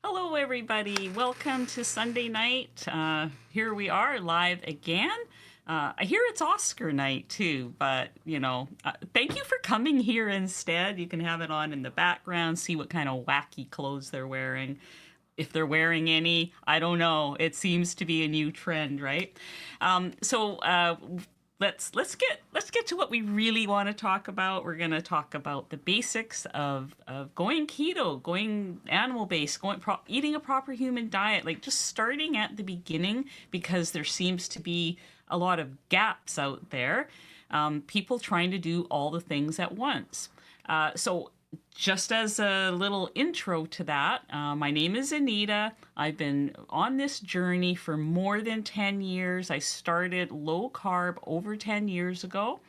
Hello, everybody. Welcome to Sunday night. Here we are live again. I hear it's Oscar night too, but thank you for coming here instead. You can have it on in the background, see what kind of wacky clothes they're wearing. If they're wearing any, I don't know. It seems to be a new trend, right? So let's get to what we really want to talk about. We're going to talk about the basics of going keto, going animal based, eating a proper human diet, like just starting at the beginning, because there seems to be a lot of gaps out there. People trying to do all the things at once. So just as a little intro to that, my name is Anita. I've been on this journey for more than 10 years. I started low carb over 10 years ago.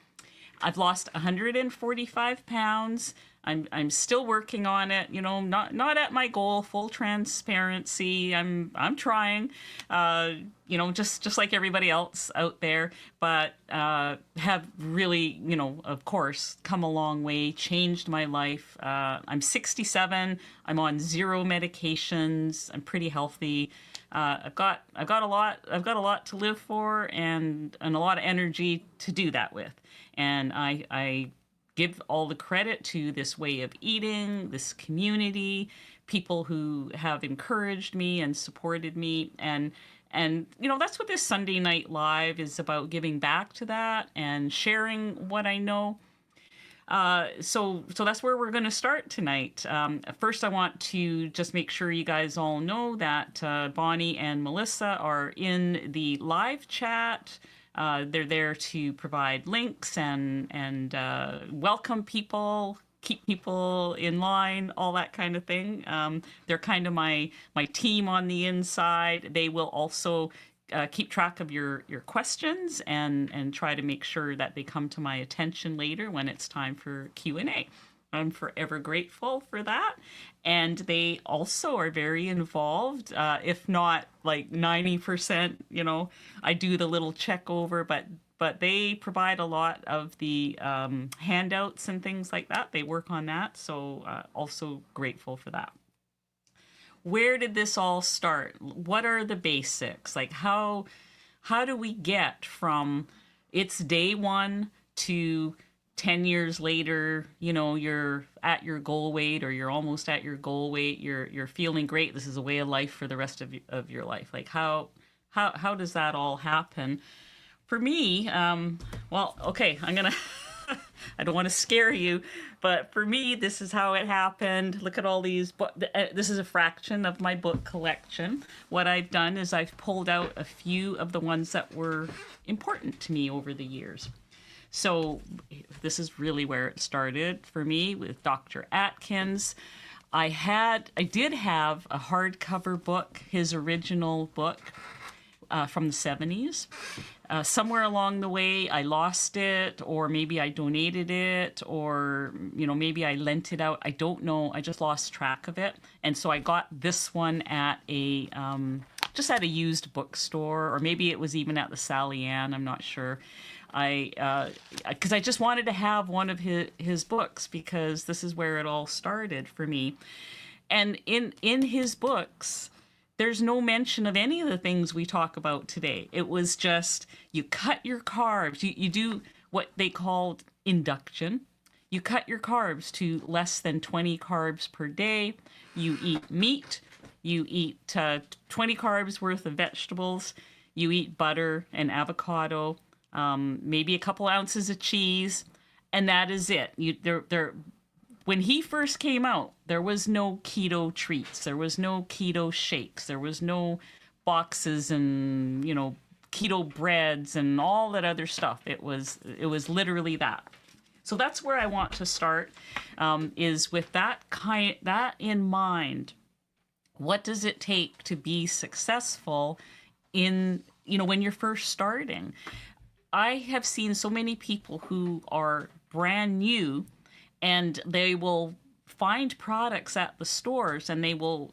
I've lost 145 pounds. I'm still working on it. Not at my goal. Full transparency. I'm trying. Just like everybody else out there, but have really, of course, come a long way. Changed my life. I'm 67. I'm on 0 medications. I'm pretty healthy. I've got a lot to live for, and a lot of energy to do that with. And I give all the credit to this way of eating, this community, people who have encouraged me and supported me. And that's what this Sunday Night Live is about, giving back to that and sharing what I know. So that's where we're going to start tonight. First, I want to just make sure you guys all know that Bonnie and Melissa are in the live chat. They're there to provide links and welcome people, keep people in line, all that kind of thing. They're kind of my team on the inside. They will also keep track of your questions and try to make sure that they come to my attention later when it's time for Q&A. I'm forever grateful for that. And they also are very involved, if not like 90%, I do the little check over, but they provide a lot of the handouts and things like that. They work on that. So also grateful for that. Where did this all start? What are the basics? Like how do we get from it's day one to 10 years later, you're at your goal weight, or you're almost at your goal weight, you're feeling great, this is a way of life for the rest of your life. Like how does that all happen? For me, okay, I'm gonna I don't want to scare you, but for me, this is how it happened. Look at all these this is a fraction of my book collection. What I've done is I've pulled out a few of the ones that were important to me over the years. So this is really where it started for me with Dr. Atkins. I did have a hardcover book, his original book from the 70s. Somewhere along the way, I lost it, or maybe I donated it, or maybe I lent it out. I don't know. I just lost track of it, and so I got this one at just at a used bookstore, or maybe it was even at the Sally Ann. I'm not sure. Because I just wanted to have one of his books, because this is where it all started for me. And in his books, there's no mention of any of the things we talk about today. It was just, you cut your carbs. You do what they called induction. You cut your carbs to less than 20 carbs per day. You eat meat. You eat 20 carbs worth of vegetables. You eat butter and avocado, maybe a couple ounces of cheese, and that is it. When he first came out, there was no keto treats. There was no keto shakes. There was no boxes and, keto breads and all that other stuff. It was literally that. So that's where I want to start, is with that in mind. What does it take to be successful in, when you're first starting? I have seen so many people who are brand new, and they will find products at the stores, and they will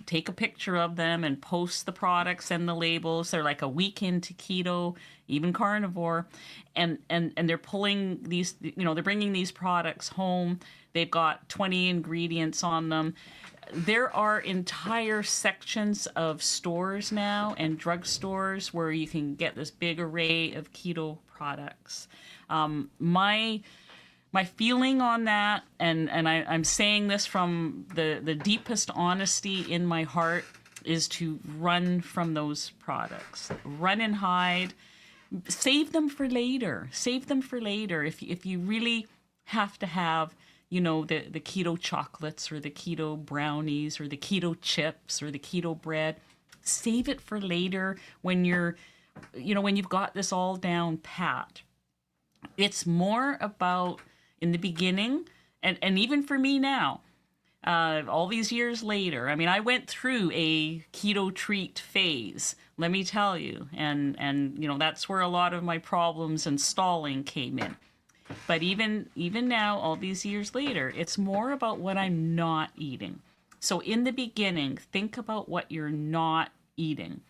take a picture of them and post the products and the labels. They're like a week into keto, even carnivore, and they're pulling these, they're bringing these products home. They've got 20 ingredients on them. There are entire sections of stores now and drugstores where you can get this big array of keto products. My feeling on that, and I'm saying this from the deepest honesty in my heart, is to run from those products. Run and hide. Save them for later. Save them for later. If you really have to have, the keto chocolates or the keto brownies or the keto chips or the keto bread, save it for later when when you've got this all down pat. It's more about, in the beginning, and even for me now, all these years later, I mean, I went through a keto treat phase, let me tell you, and that's where a lot of my problems and stalling came in. But even now, all these years later, it's more about what I'm not eating. So in the beginning, think about what you're not eating.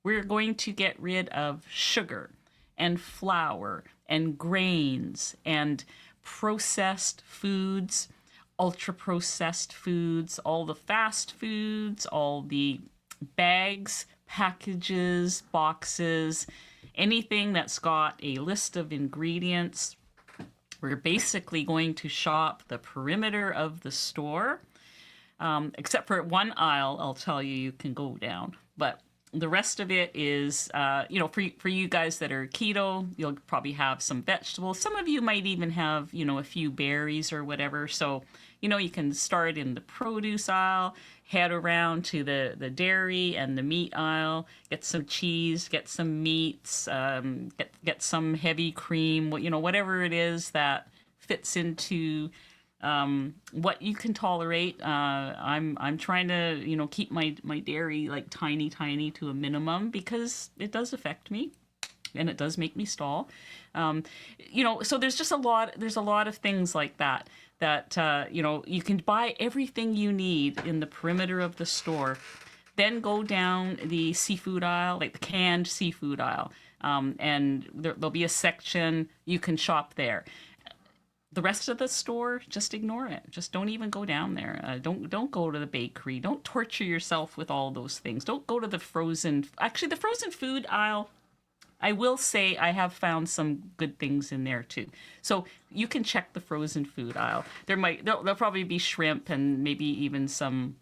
We're going to get rid of sugar and flour and grains and processed foods, ultra processed foods, all the fast foods, all the bags, packages, boxes, anything that's got a list of ingredients. We're basically going to shop the perimeter of the store, except for one aisle, I'll tell you, you can go down. But the rest of it is, for you guys that are keto, you'll probably have some vegetables. Some of you might even have, a few berries or whatever. So, you can start in the produce aisle, head around to the dairy and the meat aisle, get some cheese, get some meats, get some heavy cream, whatever it is that fits into what you can tolerate. I'm trying to, keep my dairy like tiny to a minimum because it does affect me and it does make me stall. So there's just a lot of things like that, you can buy everything you need in the perimeter of the store, then go down the seafood aisle, like the canned seafood aisle. And there'll be a section you can shop there. The rest of the store, just ignore it. Just don't even go down there. Don't go to the bakery. Don't torture yourself with all those things. Don't go to the frozen. Actually, the frozen food aisle, I will say I have found some good things in there too. So you can check the frozen food aisle. There'll probably be shrimp and maybe even some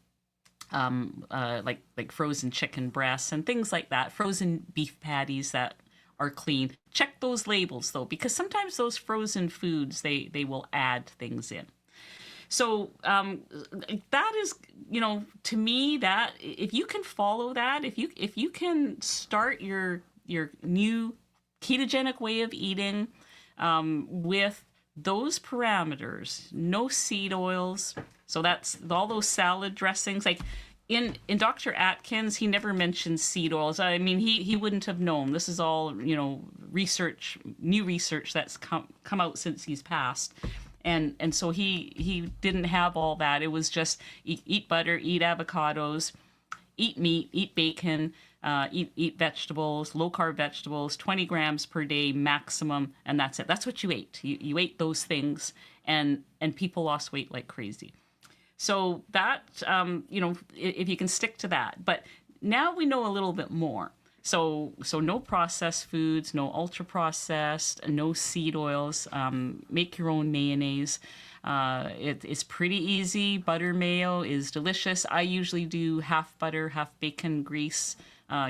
like frozen chicken breasts and things like that. Frozen beef patties that are clean. Check those labels though, because sometimes those frozen foods, they will add things in. So that is, to me, that if you can follow that, if you can start your new ketogenic way of eating with those parameters, no seed oils. So that's all those salad dressings. Like in Dr. Atkins, he never mentioned seed oils. I mean, he wouldn't have known. This is all, research, new research that's come out since he's passed. And so he didn't have all that. It was just eat butter, eat avocados, eat meat, eat bacon, eat vegetables, low-carb vegetables, 20 grams per day maximum, and that's it. That's what you ate. You ate those things, and people lost weight like crazy. So that, if you can stick to that. But now we know a little bit more. So no processed foods, no ultra-processed, no seed oils. Make your own mayonnaise. It's pretty easy. Butter mayo is delicious. I usually do half butter, half bacon grease.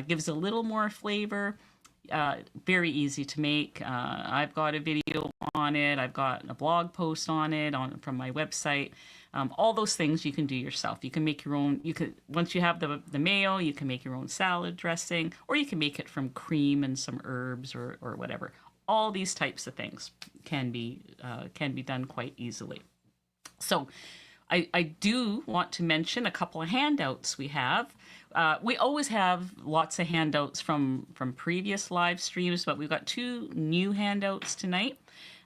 Gives a little more flavor. Very easy to make. I've got a video on it. I've got a blog post on it from my website. All those things you can do yourself. You can make your own. Once you have the mayo, you can make your own salad dressing, or you can make it from cream and some herbs or whatever. All these types of things can be done quite easily. So I do want to mention a couple of handouts we have. We always have lots of handouts from previous live streams, but we've got two new handouts tonight.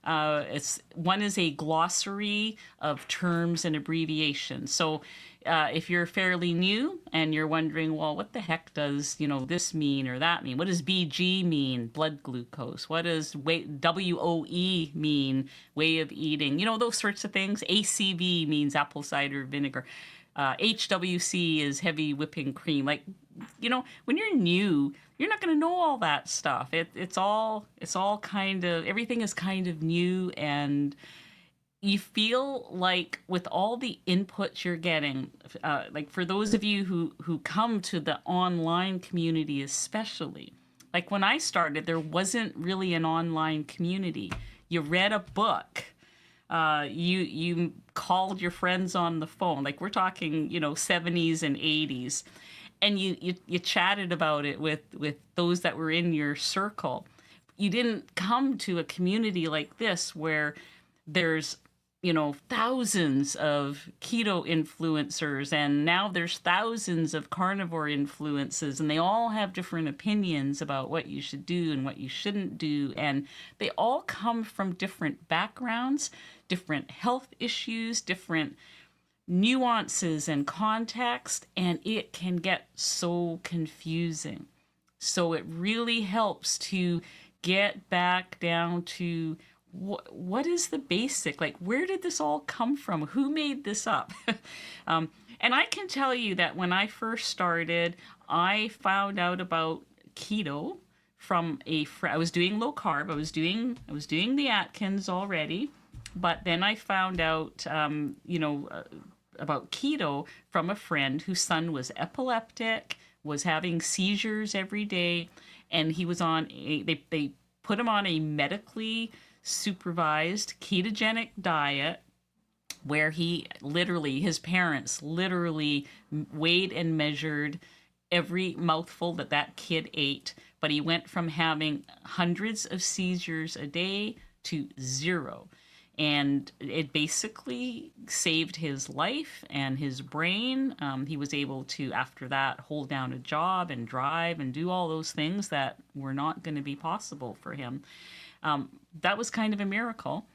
One is a glossary of terms and abbreviations. So if you're fairly new and you're wondering, well, what the heck does this mean or that mean? What does BG mean? Blood glucose. What does WOE mean? Way of eating. Those sorts of things. ACV means apple cider vinegar. HWC is heavy whipping cream. Like, when you're new, you're not going to know all that stuff. It's all kind of, everything is kind of new, and you feel like with all the inputs you're getting, like for those of you who come to the online community especially, like when I started, there wasn't really an online community. You read a book. You called your friends on the phone, like we're talking 70s and 80s, and you chatted about it with those that were in your circle. You didn't come to a community like this where there's thousands of keto influencers, and now there's thousands of carnivore influences, and they all have different opinions about what you should do and what you shouldn't do, and they all come from different backgrounds, different health issues, different nuances and context, and it can get so confusing. So it really helps to get back down to what is the basic, like where did this all come from? Who made this up? And I can tell you that when I first started, I found out about keto from a friend. I was doing low carb. I was doing the Atkins already, but then I found out, about keto from a friend whose son was epileptic, was having seizures every day, and he was on they put him on a medically supervised ketogenic diet where his parents literally weighed and measured every mouthful that kid ate, but he went from having hundreds of seizures a day to 0. And it basically saved his life and his brain. He was able to, after that, hold down a job and drive and do all those things that were not going to be possible for him. That was kind of a miracle.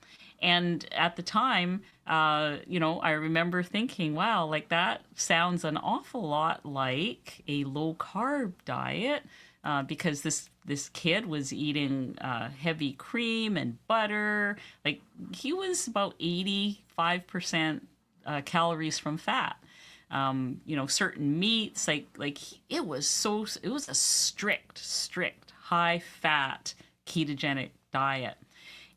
And at the time, I remember thinking, wow, like that sounds an awful lot like a low carb diet, because this kid was eating heavy cream and butter. Like he was about 85% calories from fat. Certain meats, it was a strict high fat ketogenic diet.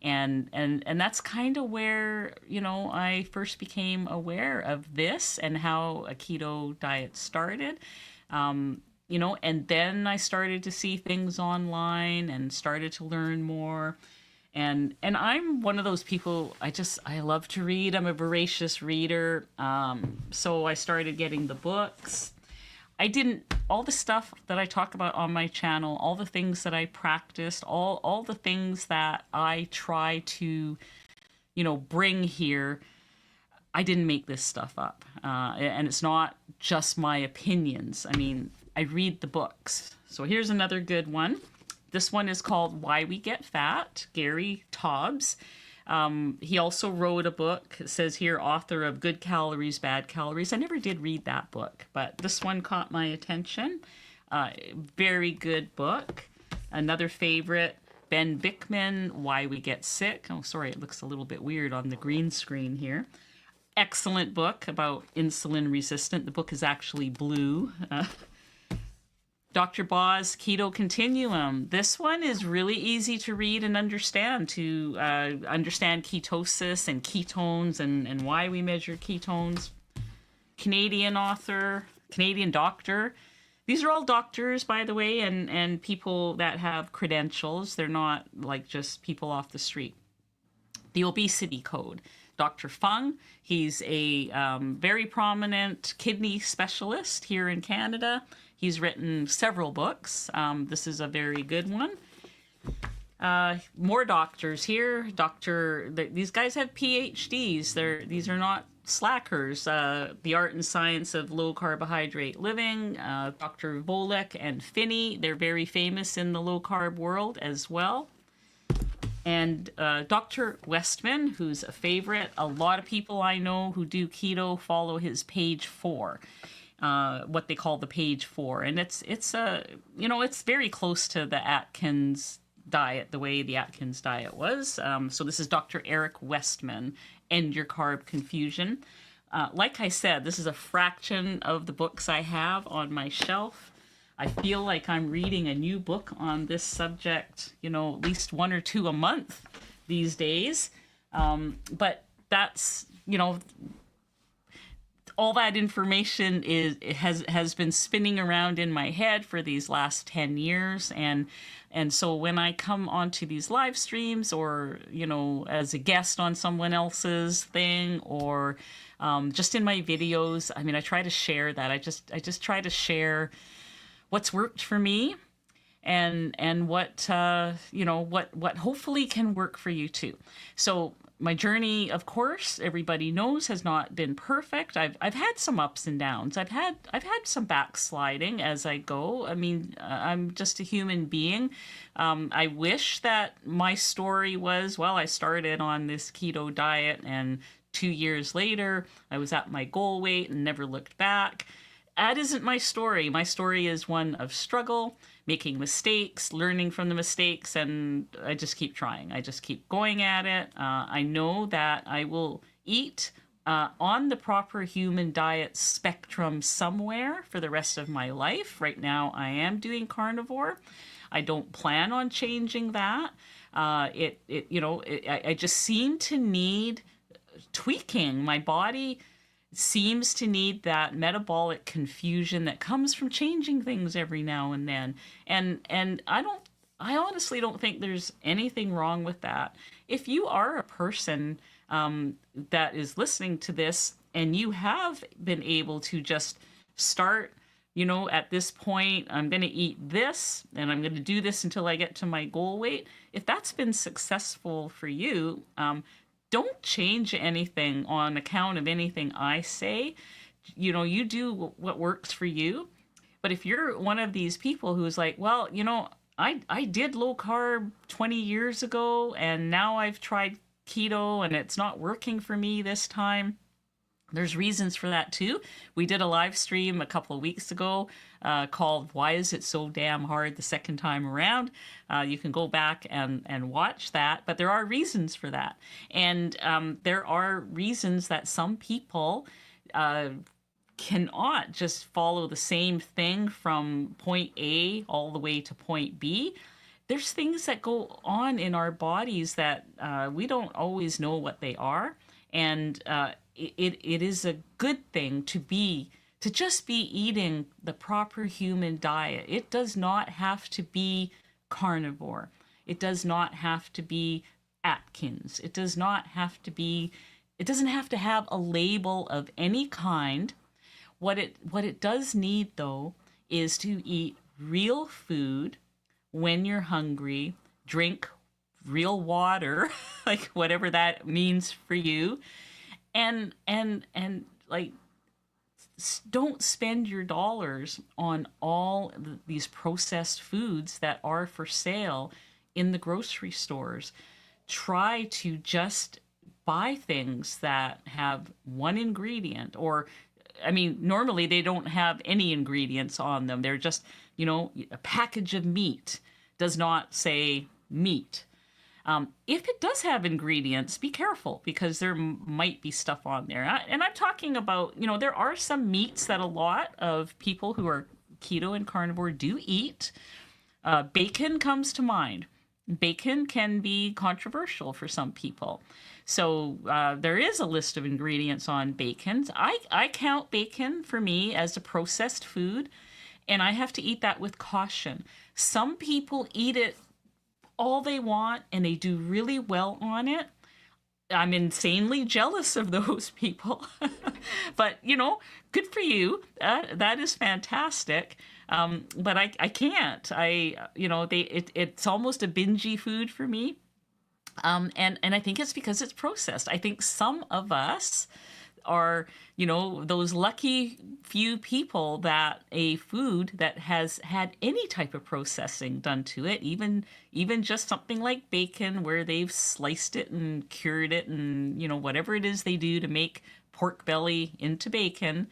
And that's kind of where, I first became aware of this and how a keto diet started. And then I started to see things online and started to learn more. And I'm one of those people, I love to read. I'm a voracious reader. So I started getting the books. All the stuff that I talk about on my channel, all the things that I practiced, all the things that I try to, bring here, I didn't make this stuff up. And it's not just my opinions. I mean, I read the books. So here's another good one. This one is called Why We Get Fat, Gary Taubes. He also wrote a book. It says here, author of Good Calories, Bad Calories. I never did read that book, but this one caught my attention. Very good book. Another favorite, Ben Bickman, Why We Get Sick. Oh, sorry, it looks a little bit weird on the green screen here. Excellent book about insulin resistant. The book is actually blue. Dr. Baugh's Keto Continuum. This one is really easy to read and understand, to understand ketosis and ketones and why we measure ketones. Canadian author, Canadian doctor. These are all doctors, by the way, and people that have credentials. They're not like just people off the street. The Obesity Code. Dr. Fung, he's a very prominent kidney specialist here in Canada. He's written several books. This is a very good one. More doctors here. These guys have PhDs. These are not slackers. The Art and Science of Low Carbohydrate Living. Dr. Volek and Finney. They're very famous in the low carb world as well. And Dr. Westman, who's a favorite, a lot of people I know who do keto follow his page 4, what they call the page 4, and it's very close to the Atkins diet, the way the Atkins diet was. So this is Dr. Eric Westman, End Your Carb Confusion. Like I said, this is a fraction of the books I have on my shelf. I feel like I'm reading a new book on this subject, at least 1 or 2 a month these days. But that's, all that information has been spinning around in my head for these last 10 years. And so when I come onto these live streams or, as a guest on someone else's thing or just in my videos, I try to share that. I just try to share what's worked for me and what what hopefully can work for you too. So my journey, of course, everybody knows, has not been perfect. I've had some ups and downs. I've had some backsliding as I go. I'm just a human being. I wish that my story was, well, I started on this keto diet and 2 years later I was at my goal weight and never looked back. That isn't my story. My story is one of struggle, making mistakes, learning from the mistakes, and I just keep trying. I just keep going at it. I know that I will eat on the proper human diet spectrum somewhere for the rest of my life. Right now, I am doing carnivore. I don't plan on changing that. I just seem to need tweaking. My body seems to need that metabolic confusion that comes from changing things every now and then. And I honestly don't think there's anything wrong with that. If you are a person that is listening to this and you have been able to just start, at this point, I'm going to eat this and I'm going to do this until I get to my goal weight. If that's been successful for you, don't change anything on account of anything I say. You do what works for you. But if you're one of these people who's like, well, I did low carb 20 years ago and now I've tried keto and it's not working for me this time. There's reasons for that too. We did a live stream a couple of weeks ago called Why Is It So Damn Hard the Second Time Around? You can go back and watch that, but there are reasons for that. And there are reasons that some people cannot just follow the same thing from point A all the way to point B. There's things that go on in our bodies that we don't always know what they are. And it is a good thing to just be eating the proper human diet. It does not have to be carnivore. It does not have to be Atkins. It doesn't have to have a label of any kind. What it does need though is to eat real food when you're hungry, drink real water, like whatever that means for you. And like, don't spend your dollars on all these processed foods that are for sale in the grocery stores. Try to just buy things that have one ingredient, or normally they don't have any ingredients on them. They're just, a package of meat does not say meat. If it does have ingredients, be careful because there might be stuff on there. And I'm talking about, there are some meats that a lot of people who are keto and carnivore do eat. Bacon comes to mind. Bacon can be controversial for some people. So there is a list of ingredients on bacon. I count bacon for me as a processed food, and I have to eat that with caution. Some people eat it all they want and they do really well on it. I'm insanely jealous of those people. But, good for you. That is fantastic. But I can't. It's almost a bingey food for me. And I think it's because it's processed. I think some of us are, those lucky few people that a food that has had any type of processing done to it, even just something like bacon, where they've sliced it and cured it and, whatever it is they do to make pork belly into bacon,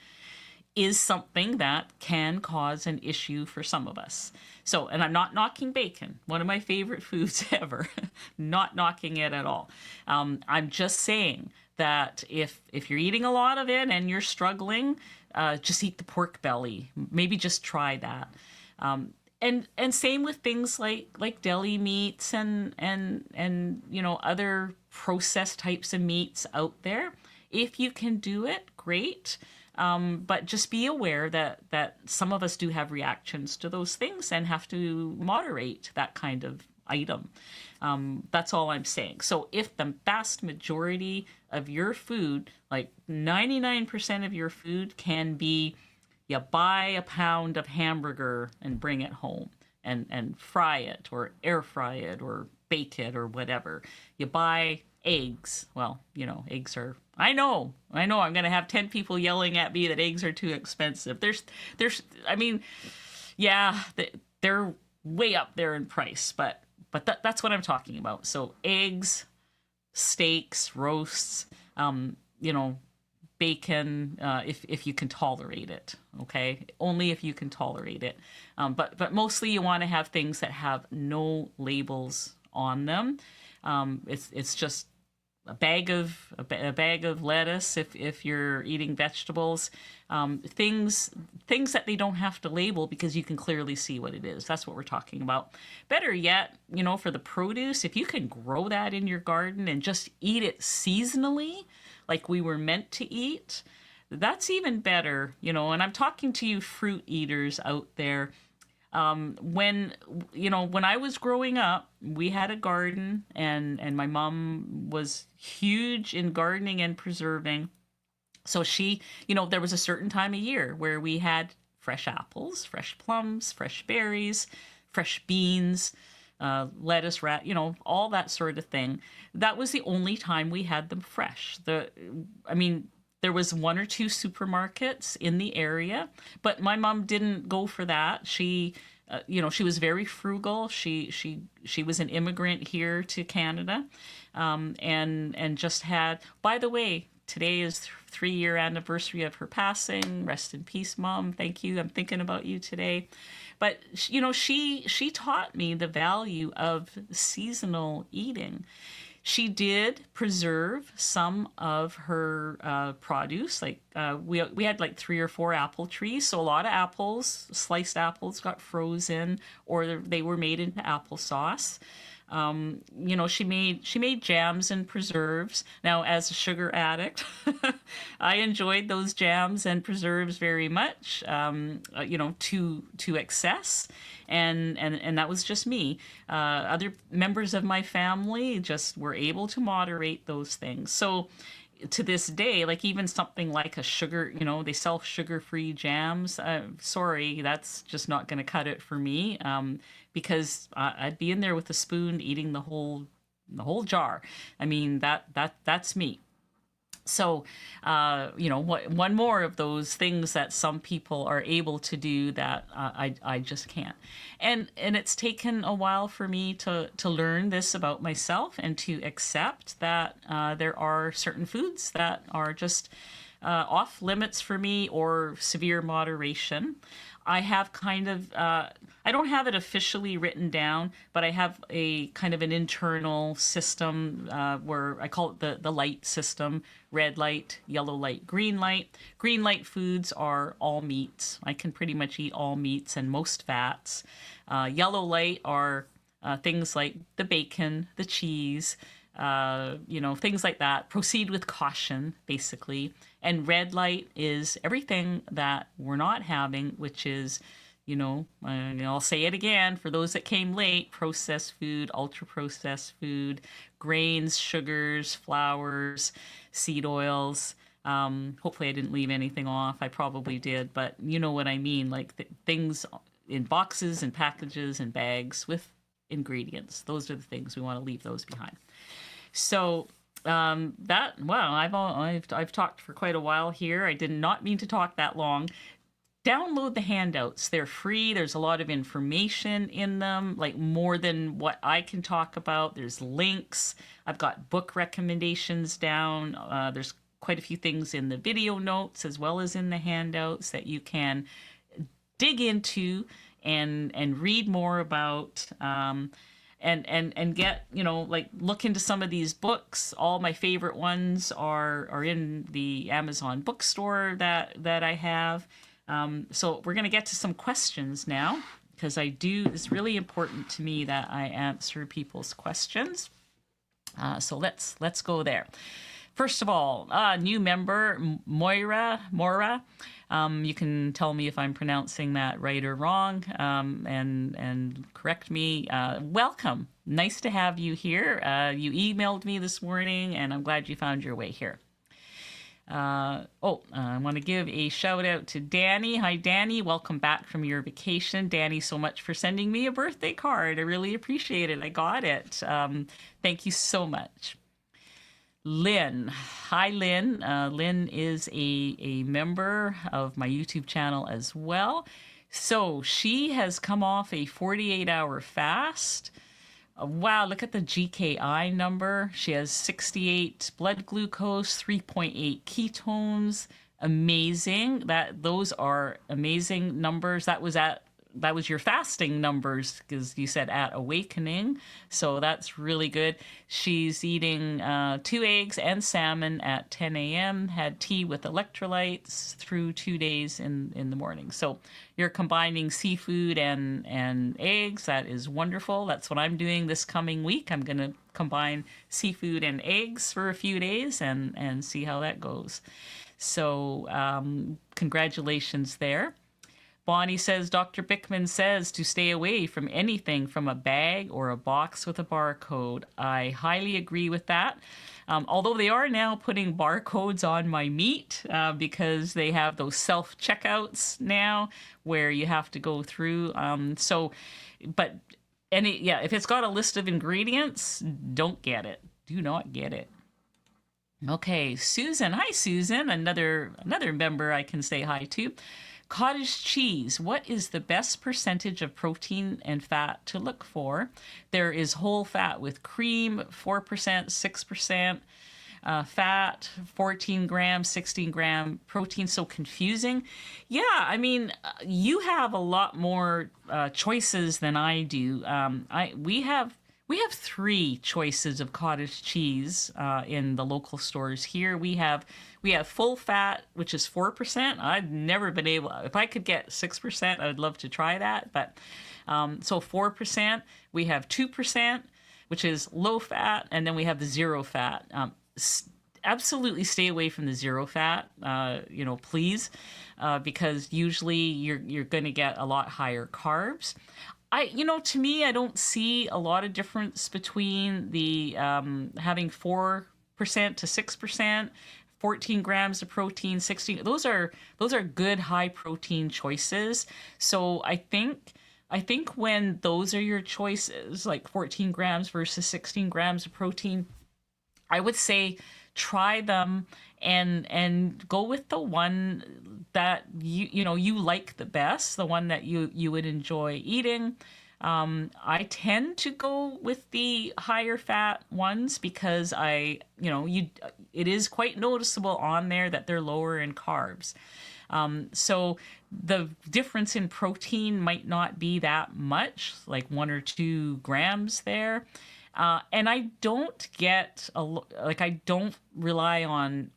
is something that can cause an issue for some of us. So, and I'm not knocking bacon, one of my favorite foods ever, not knocking it at all. I'm just saying that if you're eating a lot of it and you're struggling, just eat the pork belly. Maybe just try that. And same with things like deli meats and other processed types of meats out there. If you can do it, great. But just be aware that some of us do have reactions to those things and have to moderate that kind of item. That's all I'm saying. So if the vast majority of your food, like 99% of your food, can be, you buy a pound of hamburger and bring it home and fry it or air fry it or bake it or whatever. You buy eggs. Well, eggs are, I know I'm going to have 10 people yelling at me that eggs are too expensive. I mean, yeah, they're way up there in price, but that's what I'm talking about. So eggs, steaks, roasts, bacon, if you can tolerate it, okay? Only if you can tolerate it. But mostly you want to have things that have no labels on them. It's just a bag of lettuce if you're eating vegetables, things that they don't have to label because you can clearly see what it is. That's what we're talking about. Better yet, for the produce, if you can grow that in your garden and just eat it seasonally like we were meant to eat, that's even better. And I'm talking to you fruit eaters out there. When I was growing up, we had a garden and my mom was huge in gardening and preserving. So she, there was a certain time of year where we had fresh apples, fresh plums, fresh berries, fresh beans, lettuce, all that sort of thing. That was the only time we had them fresh. There was one or two supermarkets in the area, but my mom didn't go for that. She, she was very frugal. She was an immigrant here to Canada, and just had. By the way, today is 3-year anniversary of her passing. Rest in peace, Mom. Thank you. I'm thinking about you today. But she taught me the value of seasonal eating. She did preserve some of her produce. Like we had like 3 or 4 apple trees, so a lot of apples, sliced apples, got frozen, or they were made into applesauce. She made jams and preserves. Now, as a sugar addict, I enjoyed those jams and preserves very much. To excess, and that was just me. Other members of my family just were able to moderate those things. So to this day, like even something like a sugar, they sell sugar-free jams. Sorry, that's just not going to cut it for me. Because I'd be in there with a spoon eating the whole jar. I mean, that's me. So, one more of those things that some people are able to do that I just can't. And it's taken a while for me to learn this about myself and to accept that there are certain foods that are just off limits for me or severe moderation. I have kind of, I don't have it officially written down, but I have a kind of an internal system where I call it the light system: red light, yellow light, green light. Green light foods are all meats. I can pretty much eat all meats and most fats. Yellow light are things like the bacon, the cheese, things like that. Proceed with caution, basically. And red light is everything that we're not having, which is, I'll say it again for those that came late: processed food, ultra processed food, grains, sugars, flours, seed oils. Hopefully I didn't leave anything off. I probably did, but you know what I mean, like things in boxes and packages and bags with ingredients. Those are the things we want to leave those behind. So I've talked for quite a while here. I did not mean to talk that long. Download the handouts. They're free. There's a lot of information in them, like more than what I can talk about. There's links. I've got book recommendations down. There's quite a few things in the video notes as well as in the handouts that you can dig into and read more about. And get, like, look into some of these books. All my favorite ones are in the Amazon bookstore that I have. So we're going to get to some questions now, because it's really important to me that I answer people's questions. So let's go there. First of all, new member, Mora. You can tell me if I'm pronouncing that right or wrong, and correct me. Welcome. Nice to have you here. You emailed me this morning, and I'm glad you found your way here. I want to give a shout out to Danny. Hi, Danny. Welcome back from your vacation. Danny, so much for sending me a birthday card. I really appreciate it. I got it. Thank you so much. Lynn. Hi, Lynn. Lynn is a member of my YouTube channel as well. So she has come off a 48-hour fast. Wow, look at the GKI number. She has 68 blood glucose, 3.8 ketones. Amazing. Those are amazing numbers. That was your fasting numbers, because you said at awakening. So that's really good. She's eating 2 eggs and salmon at 10 a.m., had tea with electrolytes through 2 days in the morning. So you're combining seafood and eggs. That is wonderful. That's what I'm doing this coming week. I'm going to combine seafood and eggs for a few days and see how that goes. So congratulations there. Bonnie says, Dr. Bickman says to stay away from anything from a bag or a box with a barcode. I highly agree with that. Although they are now putting barcodes on my meat, because they have those self-checkouts now where you have to go through. If it's got a list of ingredients, don't get it. Do not get it. Okay, Susan. Hi, Susan. Another member I can say hi to. Cottage cheese. What is the best percentage of protein and fat to look for? There is whole fat with cream, 4%, 6% fat, 14 grams, 16 gram protein. So confusing. Yeah, I mean, you have a lot more choices than I do. We have 3 choices of cottage cheese in the local stores here. We have full fat, which is 4%. I've never been able. If I could get 6%, I would love to try that. But so 4%. We have 2%, which is low fat, and then we have the 0 fat. Absolutely stay away from the 0 fat, please, because usually you're going to get a lot higher carbs. To me, I don't see a lot of difference between the having 4% to 6%, 14 grams of protein, 16. Those are good high protein choices. So I think when those are your choices, like 14 grams versus 16 grams of protein, I would say try them and go with the one that you like the best, the one that you would enjoy eating. I tend to go with the higher fat ones because it is quite noticeable on there that they're lower in carbs. So the difference in protein might not be that much, like 1 or 2 grams there. And I don't I don't rely on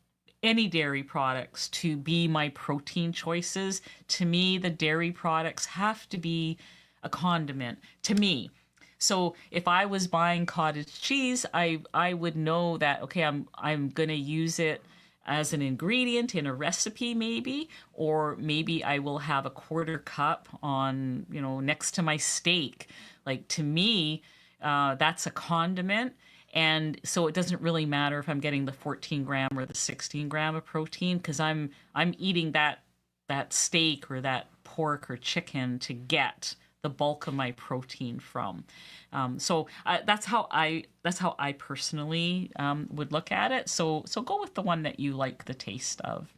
any dairy products to be my protein choices. To me, the dairy products have to be a condiment to me. So if I was buying cottage cheese, I would know that, okay, I'm going to use it as an ingredient in a recipe maybe, or maybe I will have a 1/4 cup on, next to my steak. Like, to me, that's a condiment. And so it doesn't really matter if I'm getting the 14 gram or the 16 gram of protein, because I'm eating that steak or that pork or chicken to get the bulk of my protein from. That's how I personally would look at it. So go with the one that you like the taste of.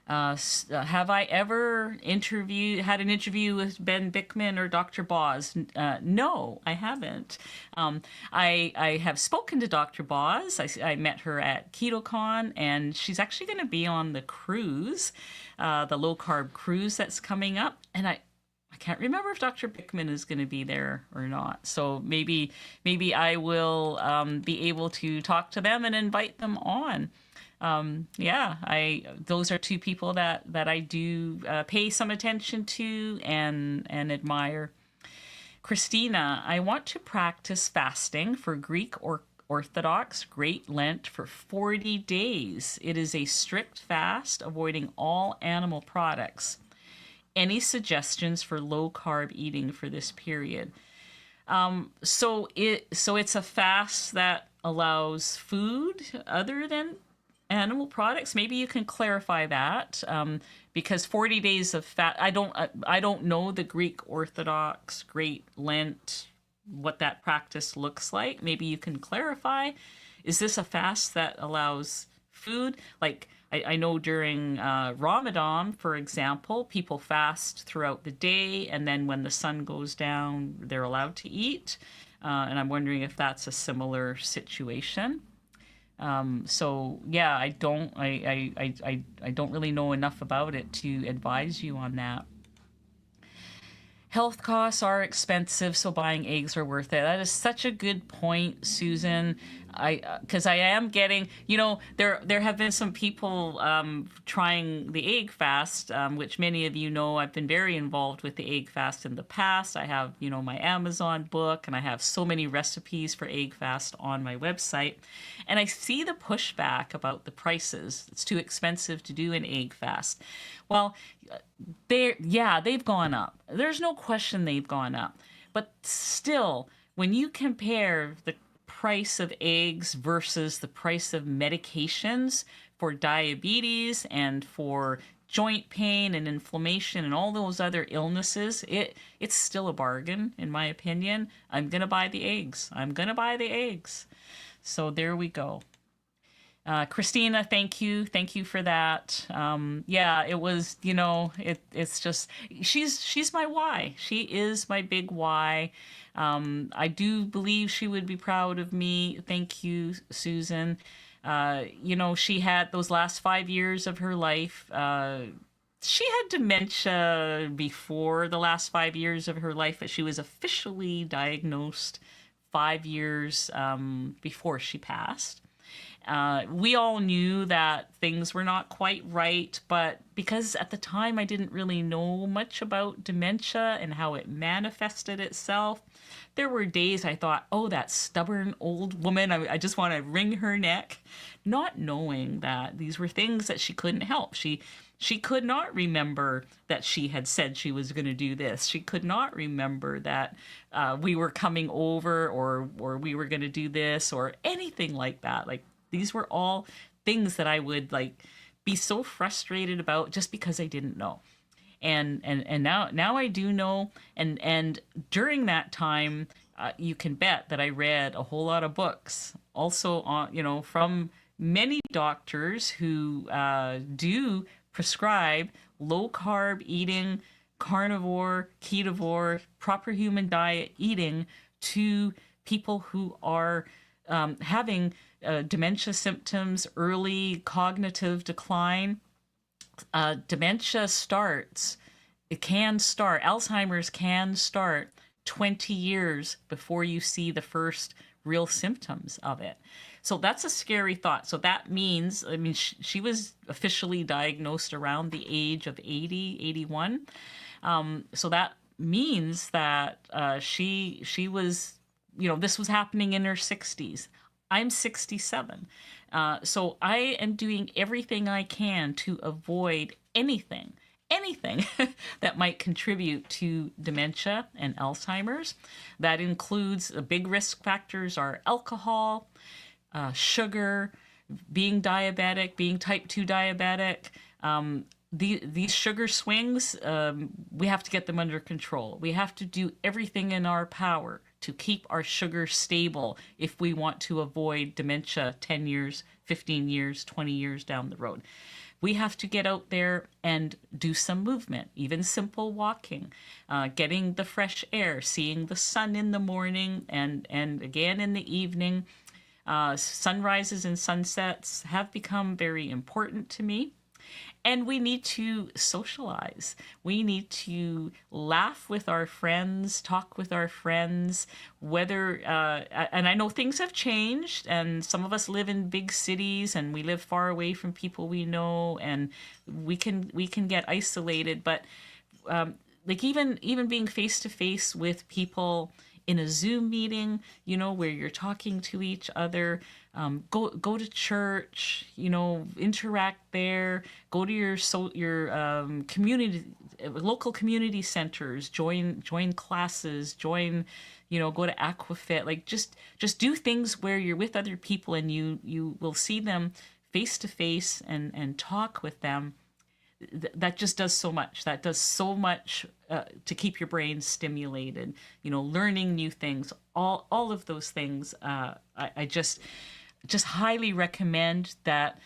Have I ever had an interview with Ben Bickman or Dr. Boz? No, I haven't. I have spoken to Dr. Boz. I met her at KetoCon, and she's actually going to be on the cruise, the low carb cruise that's coming up. And I can't remember if Dr. Bickman is going to be there or not. So maybe I will be able to talk to them and invite them on. Those are two people that I do pay some attention to and admire. Christina, I want to practice fasting for Greek or Orthodox Great Lent for 40 days. It is a strict fast, avoiding all animal products. Any suggestions for low carb eating for this period? So it's a fast that allows food other than animal products. Maybe you can clarify that, because 40 days of fast. I don't know the Greek Orthodox Great Lent, what that practice looks like. Maybe you can clarify. Is this a fast that allows food? Like I know during Ramadan, for example, people fast throughout the day, and then when the sun goes down, they're allowed to eat. And I'm wondering if that's a similar situation. I don't really know enough about it to advise you on that. Health costs are expensive, so buying eggs are worth it. That is such a good point, Susan. Because I am getting, there have been some people trying the egg fast, which many of you know. I've been very involved with the egg fast in the past. I have, my Amazon book, and I have so many recipes for egg fast on my website. And I see the pushback about the prices. It's too expensive to do an egg fast. Well, they've gone up. There's no question they've gone up. But still, when you compare the price of eggs versus the price of medications for diabetes and for joint pain and inflammation and all those other illnesses, it's still a bargain, in my opinion. I'm going to buy the eggs. So there we go. Christina, thank you for that. It was, it's just, she's my why. She is my big why. I do believe she would be proud of me. Thank you, Susan. She had those last 5 years of her life. She had dementia before the last 5 years of her life, but she was officially diagnosed 5 years before she passed. We all knew that things were not quite right, but because at the time I didn't really know much about dementia and how it manifested itself, there were days I thought, oh, that stubborn old woman, I just want to wring her neck, not knowing that these were things that she couldn't help. She could not remember that she had said she was going to do this. She could not remember that we were coming over or we were going to do this or anything like that. Like, these were all things that I would be so frustrated about just because I didn't know. And now I do know. And during that time, you can bet that I read a whole lot of books also on, from many doctors who do prescribe low carb eating, carnivore, ketovore, proper human diet eating to people who are having dementia symptoms, early cognitive decline. Alzheimer's can start 20 years before you see the first real symptoms of it. So that's a scary thought. So that means, she was officially diagnosed around the age of 80, 81. So that means that she was, this was happening in her 60s. I'm 67. So I am doing everything I can to avoid anything that might contribute to dementia and Alzheimer's. That includes big risk factors are alcohol, sugar, being diabetic, being type 2 diabetic, these sugar swings, we have to get them under control. We have to do everything in our power to keep our sugar stable if we want to avoid dementia 10 years, 15 years, 20 years down the road. We have to get out there and do some movement, even simple walking, getting the fresh air, seeing the sun in the morning and again in the evening. Sunrises and sunsets have become very important to me. And we need to socialize. We need to laugh with our friends, talk with our friends, whether, and I know things have changed, and some of us live in big cities and we live far away from people we know, and we can get isolated, but like even being face to face with people in a Zoom meeting, where you're talking to each other, go to church, interact there, go to your community, local community centers, join classes, go to Aquafit, like just do things where you're with other people and you will see them face to face and talk with them. That just does so much. That does so much to keep your brain stimulated. Learning new things, all of those things. I just highly recommend that.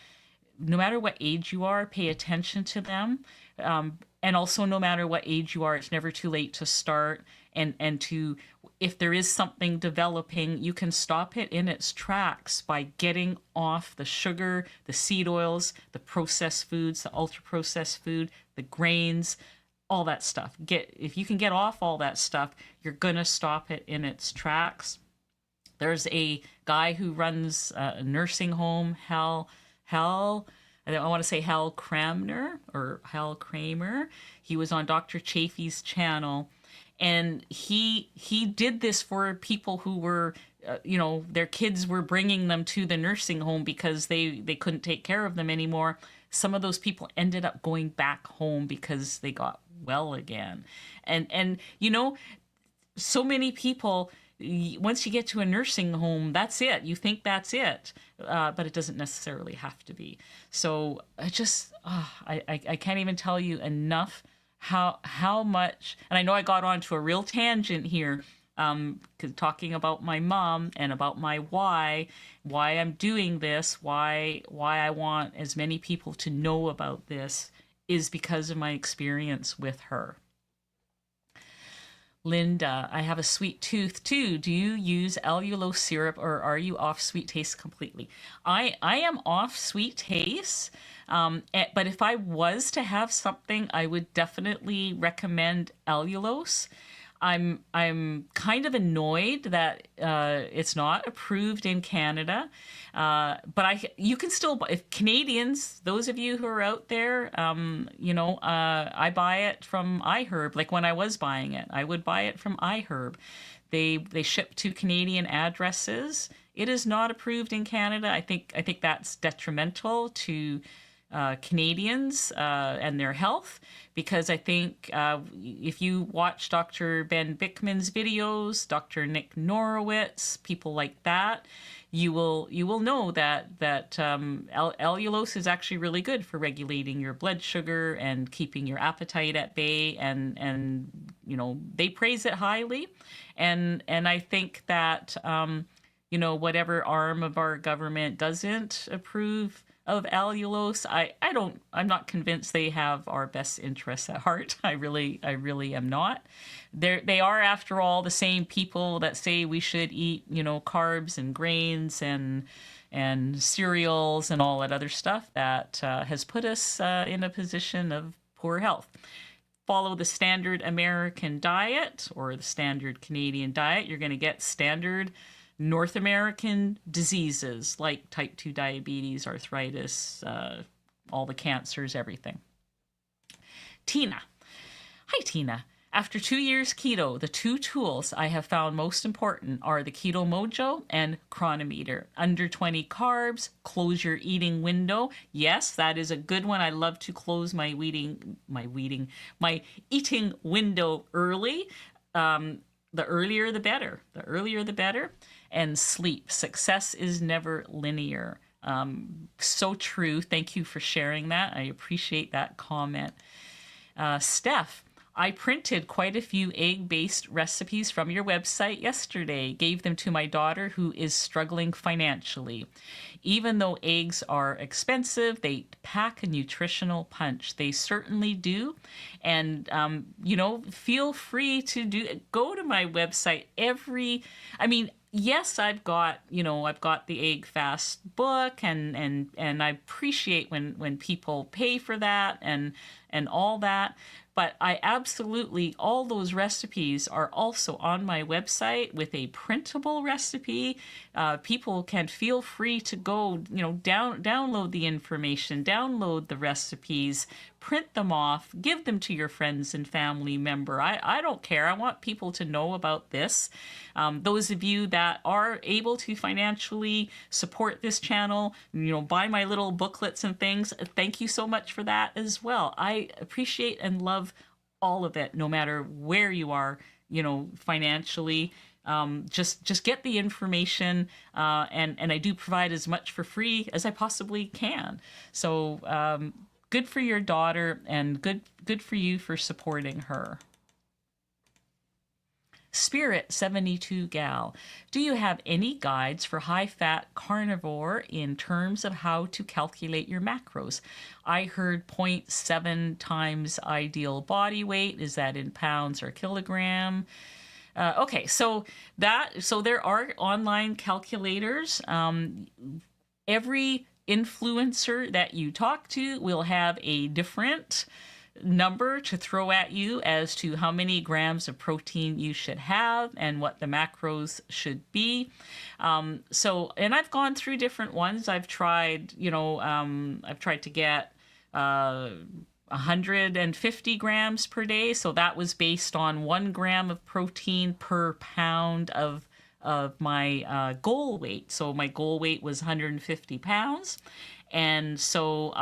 No matter what age you are, pay attention to them. And also, no matter what age you are, it's never too late to start. And to, if there is something developing, you can stop it in its tracks by getting off the sugar, the seed oils, the processed foods, the ultra processed food, the grains, all that stuff. If you can get off all that stuff, you're gonna stop it in its tracks. There's a guy who runs a nursing home, I want to say Hal Cramner or Hal Kramer. He was on Dr. Chafee's channel, and he did this for people who were, their kids were bringing them to the nursing home because they couldn't take care of them anymore. Some of those people ended up going back home because they got well again. And so many people, once you get to a nursing home, that's it. You think that's it, but it doesn't necessarily have to be. So I can't even tell you enough how much. And I know I got onto a real tangent here, talking about my mom and about my why I'm doing this, why I want as many people to know about this is because of my experience with her. Linda, I have a sweet tooth too. Do you use allulose syrup or are you off sweet taste completely? I am off sweet taste, but if I was to have something, I would definitely recommend allulose. I'm kind of annoyed that it's not approved in Canada, but you can still, if Canadians, those of you who are out there, I buy it from iHerb. Like when I was buying it, I would buy it from iHerb. They ship to Canadian addresses. It is not approved in Canada. I think that's detrimental to Canadians and their health, because I think if you watch Dr. Ben Bickman's videos, Dr. Nick Norowitz, people like that, you will know that allulose is actually really good for regulating your blood sugar and keeping your appetite at bay, and they praise it highly, and I think that whatever arm of our government doesn't approve of allulose, I'm not convinced they have our best interests at heart. I really am not. They are, after all, the same people that say we should eat, carbs and grains and cereals and all that other stuff that has put us in a position of poor health. Follow the standard American diet or the standard Canadian diet, you're going to get standard North American diseases like type 2 diabetes, arthritis, all the cancers, everything. Tina. Hi, Tina. After 2 years keto, the two tools I have found most important are the Keto Mojo and Chronometer. Under 20 carbs, close your eating window. Yes, that is a good one. I love to close my eating window early. The earlier the better. The earlier the better. And sleep. Success is never linear. So true. Thank you for sharing that. I appreciate that comment. Steph, I printed quite a few egg-based recipes from your website yesterday, gave them to my daughter who is struggling financially. Even though eggs are expensive, they pack a nutritional punch. They certainly do. And, feel free to go to my website yes, I've got the egg fast book, and I appreciate when people pay for that and all that. But I absolutely, all those recipes are also on my website with a printable recipe. People can feel free to go, download the information, download the recipes, print them off, give them to your friends and family member. I don't care. I want people to know about this. Those of you that are able to financially support this channel, buy my little booklets and things, thank you so much for that as well. I appreciate and love all of it, no matter where you are, financially. Just get the information, and I do provide as much for free as I possibly can. So good for your daughter, and good for you for supporting her. Spirit 72 Gal, do you have any guides for high-fat carnivore in terms of how to calculate your macros? I heard 0.7 times ideal body weight. Is that in pounds or kilogram? Okay, so there are online calculators. Every influencer that you talk to will have a different number to throw at you as to how many grams of protein you should have and what the macros should be. And I've gone through different ones. I've tried to get 150 grams per day. So that was based on 1 gram of protein per pound of my goal weight. So my goal weight was 150 pounds. And so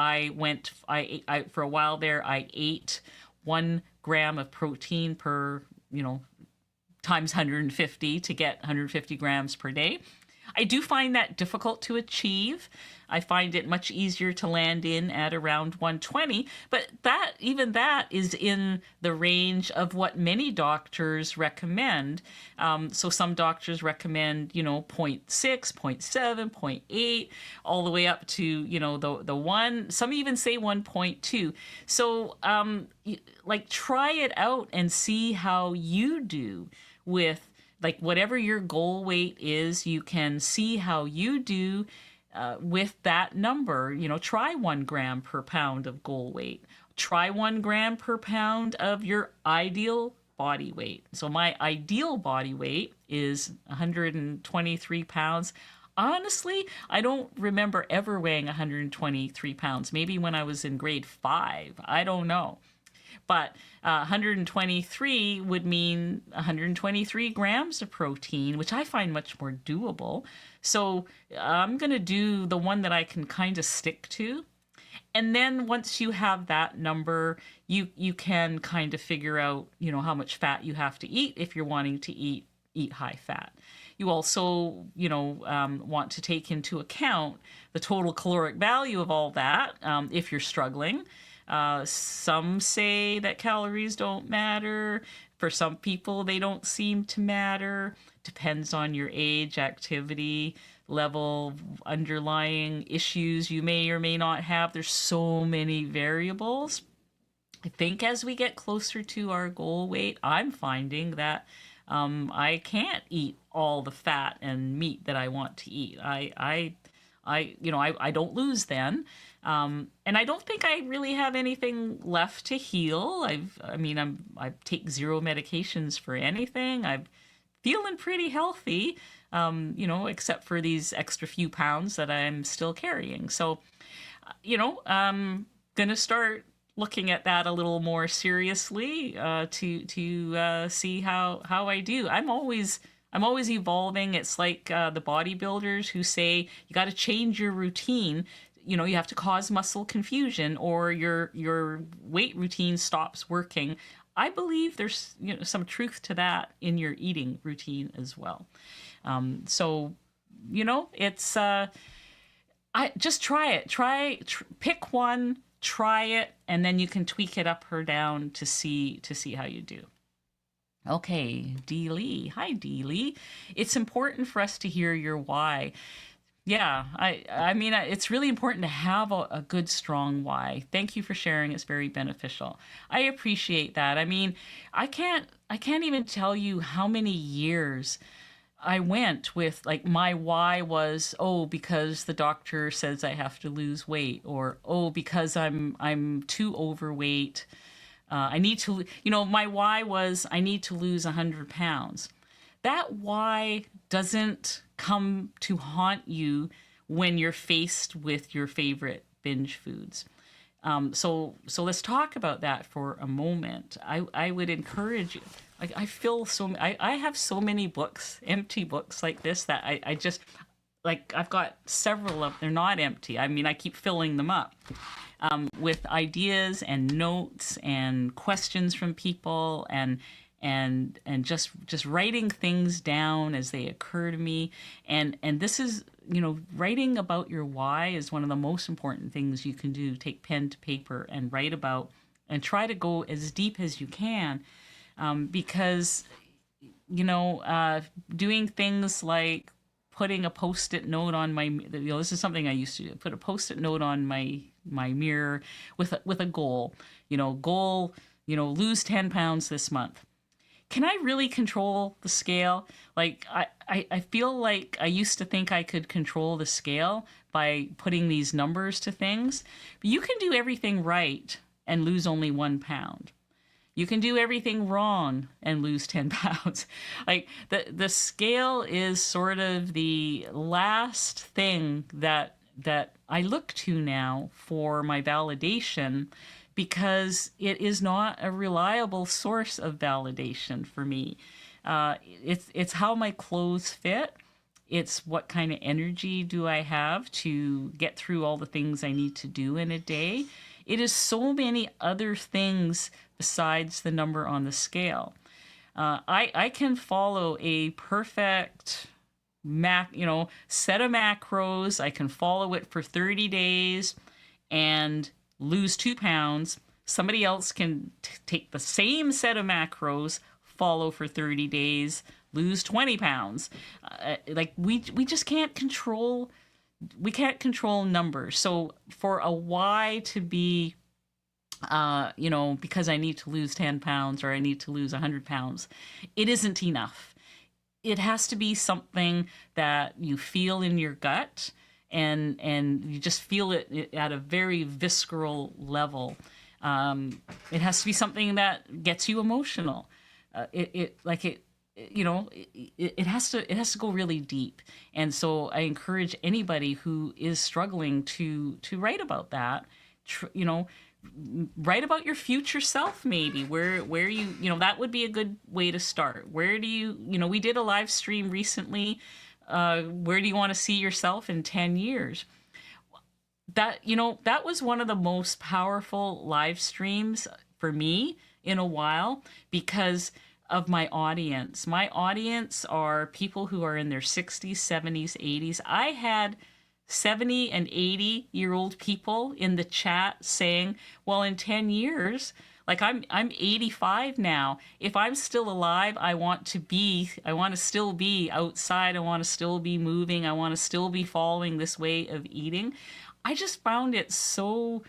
for a while there, I ate 1 gram of protein per, times 150 to get 150 grams per day. I do find that difficult to achieve. I find it much easier to land in at around 120, but even that is in the range of what many doctors recommend. So some doctors recommend, 0.6, 0.7, 0.8, all the way up to, the 1. Some even say 1.2. So try it out and see how you do with whatever your goal weight is. You can see how you do with that number. Try 1 gram per pound of goal weight. Try 1 gram per pound of your ideal body weight. So my ideal body weight is 123 pounds. Honestly, I don't remember ever weighing 123 pounds. Maybe when I was in grade 5. I don't know. But 123 would mean 123 grams of protein, which I find much more doable. So I'm going to do the one that I can kind of stick to. And then once you have that number, you can kind of figure out, how much fat you have to eat if you're wanting to eat high fat. You also, want to take into account the total caloric value of all that if you're struggling. Some say that calories don't matter. For some people, they don't seem to matter. Depends on your age, activity, level, underlying issues you may or may not have. There's so many variables. I think as we get closer to our goal weight, I'm finding that I can't eat all the fat and meat that I want to eat. I don't lose then. And I don't think I really have anything left to heal. I take 0 medications for anything. I'm feeling pretty healthy, except for these extra few pounds that I'm still carrying. So, I'm gonna start looking at that a little more seriously to see how I do. I'm always evolving. It's like the bodybuilders who say you got to change your routine. You have to cause muscle confusion or your weight routine stops working. I believe there's some truth to that in your eating routine as well. It's I just try it. Pick one, try it, and then you can tweak it up or down to see how you do. Okay, Dee Lee. Hi, Dee Lee. It's important for us to hear your why. Yeah, I mean, it's really important to have a good, strong why. Thank you for sharing. It's very beneficial. I appreciate that. I mean, I can't even tell you how many years I went with like my why was, oh, because the doctor says I have to lose weight, or oh, because I'm too overweight. I need to, my why was I need to lose 100 pounds. That why doesn't come to haunt you when you're faced with your favorite binge foods. So let's talk about that for a moment. I would encourage you. Like I have so many books, empty books like this that I just like I've got several of. They're not empty. I mean, I keep filling them up with ideas and notes and questions from people and just writing things down as they occur to me. And this is, writing about your why is one of the most important things you can do. Take pen to paper and write about and try to go as deep as you can, because doing things like putting a post-it note on my, this is something I used to do, put a post-it note on my mirror with a goal, lose 10 pounds this month. Can I really control the scale? Like, I feel like I used to think I could control the scale by putting these numbers to things. But you can do everything right and lose only 1 pound. You can do everything wrong and lose 10 pounds. Like, the scale is sort of the last thing that I look to now for my validation, because it is not a reliable source of validation for me. It's how my clothes fit. It's what kind of energy do I have to get through all the things I need to do in a day. It is so many other things besides the number on the scale. I can follow a perfect set of macros. I can follow it for 30 days and lose 2 pounds. Somebody else can take the same set of macros, follow for 30 days, lose 20 pounds. Like we just can't control. We can't control numbers. So for a why to be, because I need to lose 10 pounds or I need to lose 100 pounds, it isn't enough. It has to be something that you feel in your gut, and you just feel it at a very visceral level. It has to be something that gets you emotional. It has to go really deep. And so I encourage anybody who is struggling to write about that. Write about your future self, maybe where you that would be a good way to start. Where do you, we did a live stream recently. Where do you want to see yourself in 10 years? That was one of the most powerful live streams for me in a while, because of my audience. My audience are people who are in their 60s, 70s, 80s. I had 70 and 80-year-old people in the chat saying, well, in 10 years, like I'm 85 now. If I'm still alive, I want to still be outside. I want to still be moving. I want to still be following this way of eating. I just found it so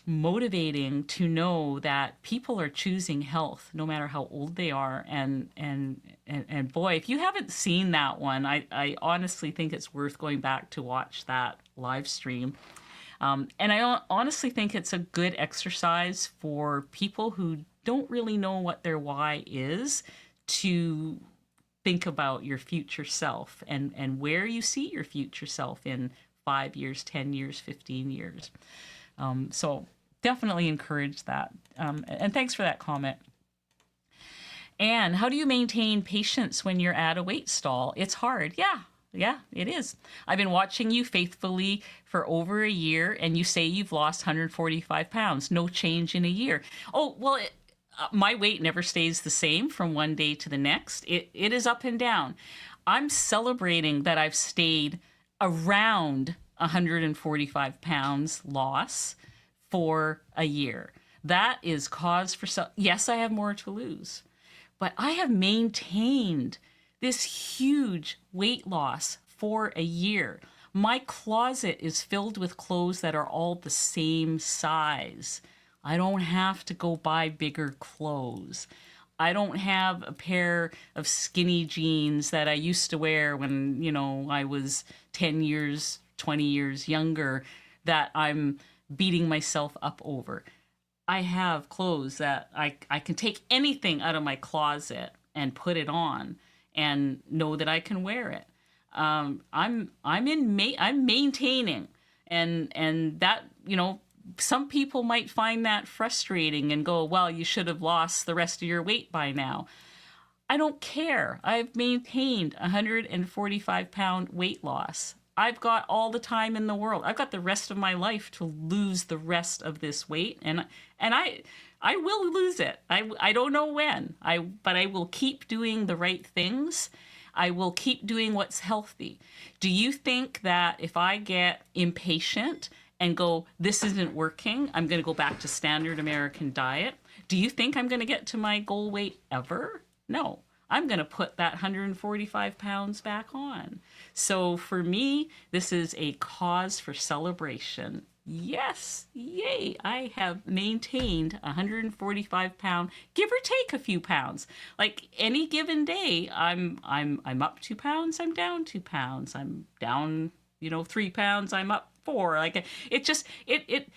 motivating to know that people are choosing health no matter how old they are. And boy, if you haven't seen that one, I honestly think it's worth going back to watch that live stream. And I honestly think it's a good exercise for people who don't really know what their why is, to think about your future self and where you see your future self in 5 years, 10 years, 15 years. So definitely encourage that. And thanks for that comment. And how do you maintain patience when you're at a weight stall? It's hard. Yeah, it is. I've been watching you faithfully for over a year, and you say you've lost 145 pounds. No change in a year. Oh, well, my weight never stays the same from one day to the next. It is up and down. I'm celebrating that I've stayed around 145 pounds loss for a year. That is cause for yes, I have more to lose, but I have maintained this huge weight loss for a year. My closet is filled with clothes that are all the same size. I don't have to go buy bigger clothes. I don't have a pair of skinny jeans that I used to wear when, I was 10 years, 20 years younger that I'm beating myself up over. I have clothes that I can take anything out of my closet and put it on and know that I can wear it. I'm maintaining, and that, some people might find that frustrating and go, well, you should have lost the rest of your weight by now. I don't care. I've maintained 145-pound weight loss. I've got all the time in the world. I've got the rest of my life to lose the rest of this weight, and I will lose it. I don't know when. But I will keep doing the right things. I will keep doing what's healthy. Do you think that if I get impatient and go, this isn't working, I'm going to go back to standard American diet? Do you think I'm going to get to my goal weight ever? No. I'm going to put that 145 pounds back on. So for me, this is a cause for celebration. Yes, yay, I have maintained 145 pound, give or take a few pounds. Like any given day, I'm up 2 pounds, I'm down 2 pounds, I'm down, 3 pounds, I'm up 4. Like it just, it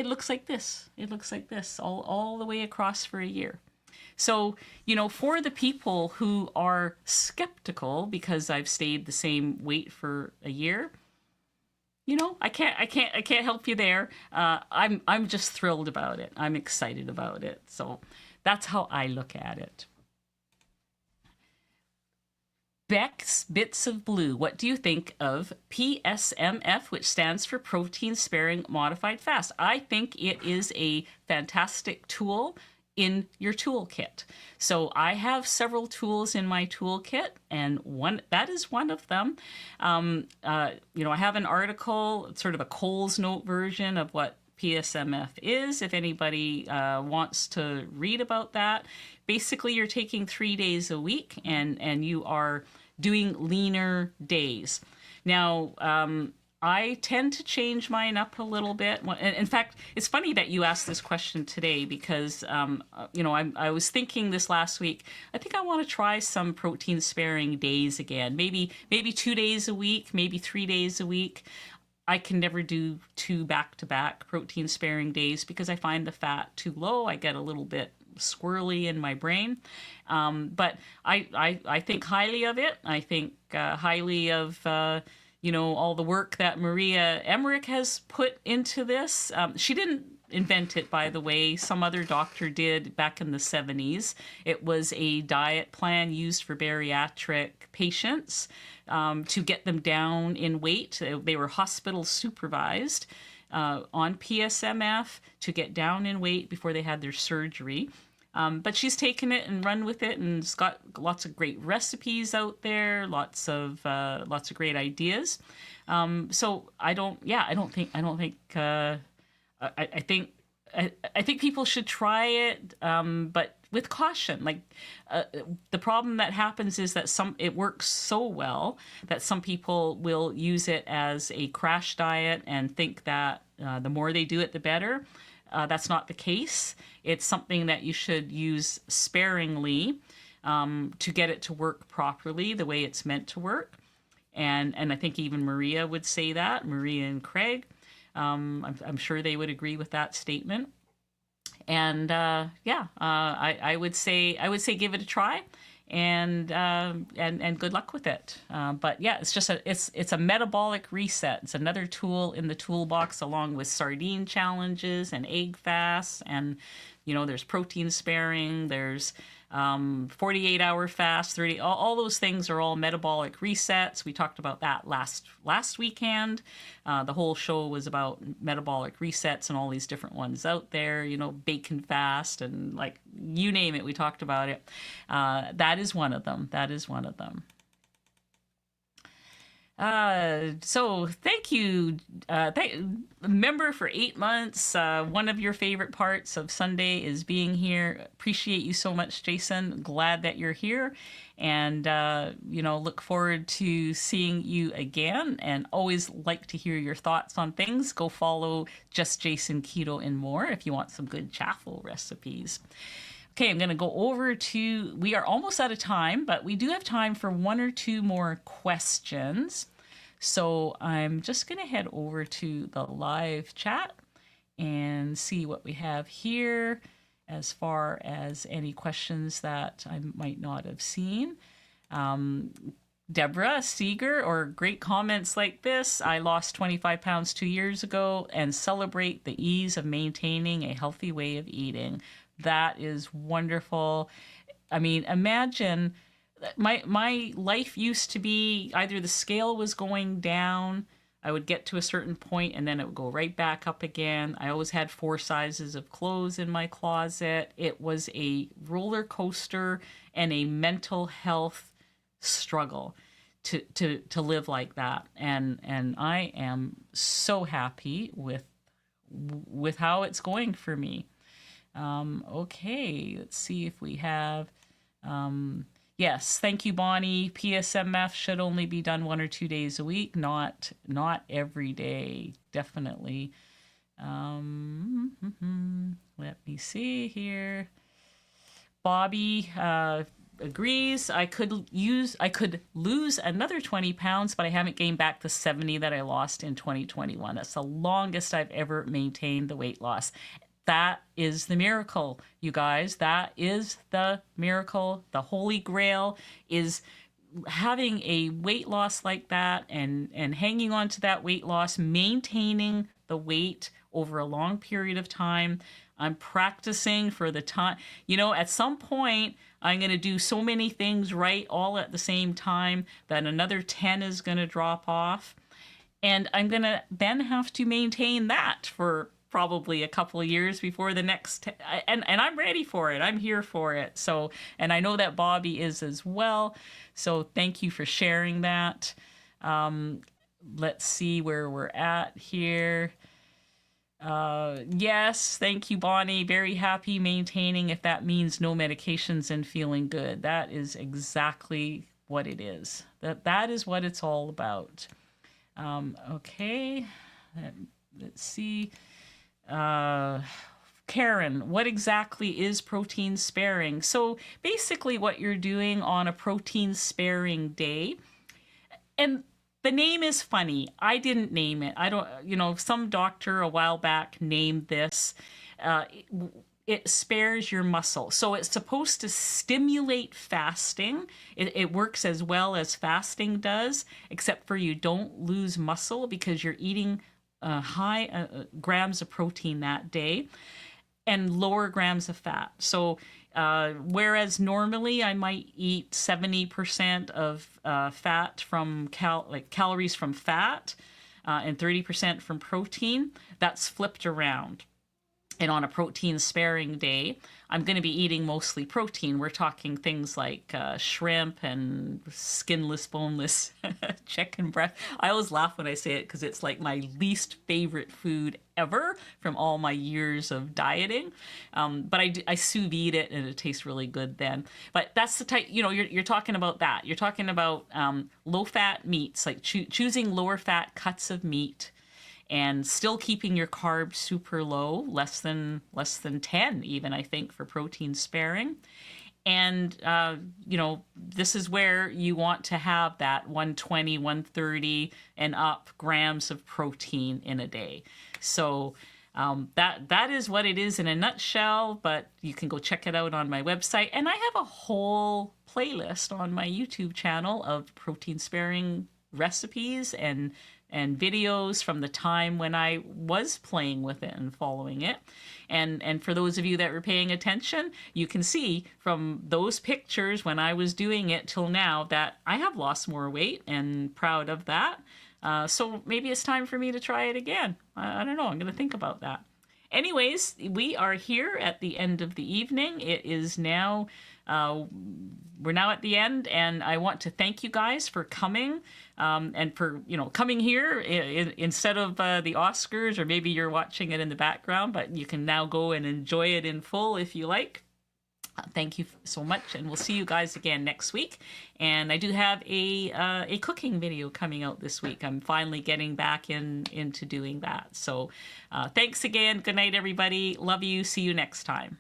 looks like this. It looks like this all the way across for a year. So, for the people who are skeptical because I've stayed the same weight for a year, I can't help you there. I'm just thrilled about it. I'm excited about it. So that's how I look at it. Beck's Bits of Blue. What do you think of PSMF, which stands for Protein Sparing Modified Fast? I think it is a fantastic tool in your toolkit. So I have several tools in my toolkit, and that is one of them. I have an article, sort of a Cole's Note version of what PSMF is, if anybody wants to read about that. Basically, you're taking 3 days a week, and you are doing leaner days. Now, I tend to change mine up a little bit. In fact, it's funny that you asked this question today because, I was thinking this last week, I think I want to try some protein sparing days again. Maybe 2 days a week, maybe 3 days a week. I can never do 2 back-to-back protein sparing days because I find the fat too low. I get a little bit squirrely in my brain. But I think highly of it. I think highly of all the work that Maria Emmerich has put into this. She didn't invent it, by the way. Some other doctor did back in the 70s. It was a diet plan used for bariatric patients to get them down in weight. They were hospital supervised on PSMF to get down in weight before they had their surgery. But she's taken it and run with it, and it's got lots of great recipes out there, lots of great ideas. So I think people should try it, but with caution. Like the problem that happens is that it works so well that some people will use it as a crash diet and think that the more they do it, the better. That's not the case. It's something that you should use sparingly to get it to work properly the way it's meant to work. And I think even Maria would say that, Maria and Craig. I'm sure they would agree with that statement. And I would say give it a try, and good luck with it. But yeah, it's just it's a metabolic reset. It's another tool in the toolbox, along with sardine challenges and egg fasts, and there's protein sparing, there's 48-hour fast, 30, all those things are all metabolic resets. We talked about that last weekend. The whole show was about metabolic resets and all these different ones out there, bacon fast, and like you name it, we talked about it. That is one of them. So thank you, member, for 8 months. One of your favorite parts of Sunday is being here. Appreciate you so much, Jason. Glad that you're here, and look forward to seeing you again. And always like to hear your thoughts on things. Go follow Just Jason Keto and More if you want some good chaffle recipes. Okay, I'm going to go over to, we are almost out of time, but we do have time for one or two more questions. So I'm just going to head over to the live chat and see what we have here as far as any questions that I might not have seen. Deborah Seeger, or great comments like this: I lost 25 pounds 2 years ago and celebrate the ease of maintaining a healthy way of eating. That is wonderful. I mean, imagine my life used to be either the scale was going down, I would get to a certain point and then it would go right back up again. I always had 4 sizes of clothes in my closet. It was a roller coaster and a mental health struggle to live like that. And I am so happy with how it's going for me. Okay, let's see if we have, yes, thank you, Bonnie. PSMF should only be done 1 or 2 days a week, not every day, definitely. Let me see here. Bobby agrees. I could lose another 20 pounds, but I haven't gained back the 70 that I lost in 2021. That's the longest I've ever maintained the weight loss. That is the miracle, you guys. That is the miracle. The holy grail is having a weight loss like that and hanging on to that weight loss, maintaining the weight over a long period of time. I'm practicing for the time. At some point, I'm going to do so many things right all at the same time that another 10 is going to drop off. And I'm going to then have to maintain that for probably a couple of years before the next, and I'm ready for it. I'm here for it. So, and I know that Bobby is as well. So thank you for sharing that. Let's see where we're at here. Yes, thank you, Bonnie. Very happy maintaining, if that means no medications and feeling good. That is exactly what it is. That is what it's all about. Okay, let's see. Karen, what exactly is protein sparing? So basically what you're doing on a protein sparing day, and the name is funny. I didn't name it. I don't, some doctor a while back named this. It spares your muscle. So it's supposed to stimulate fasting. It works as well as fasting does, except for you don't lose muscle because you're eating high grams of protein that day and lower grams of fat. So whereas normally I might eat 70% of fat from calories from fat and 30% from protein, that's flipped around. And on a protein sparing day, I'm going to be eating mostly protein. We're talking things like shrimp and skinless, boneless chicken breast. I always laugh when I say it because it's like my least favorite food ever from all my years of dieting. But I sous vide it and it tastes really good then. But that's the type, you're talking about that. You're talking about low fat meats, like choosing lower fat cuts of meat, and still keeping your carbs super low, less than 10 even, I think, for protein sparing. And, this is where you want to have that 120, 130 and up grams of protein in a day. So that is what it is in a nutshell, but you can go check it out on my website. And I have a whole playlist on my YouTube channel of protein sparing recipes and videos from the time when I was playing with it and following it. And for those of you that were paying attention, you can see from those pictures when I was doing it till now that I have lost more weight and proud of that. So maybe it's time for me to try it again. I don't know. I'm going to think about that. Anyways, we are here at the end of the evening. It is now we're now at the end, and I want to thank you guys for coming, and for coming here instead of the Oscars, or maybe you're watching it in the background, but you can now go and enjoy it in full if you like. Thank you so much, and we'll see you guys again next week. And I do have a cooking video coming out this week. I'm finally getting back into doing that. So thanks again. Good night, everybody. Love you. See you next time.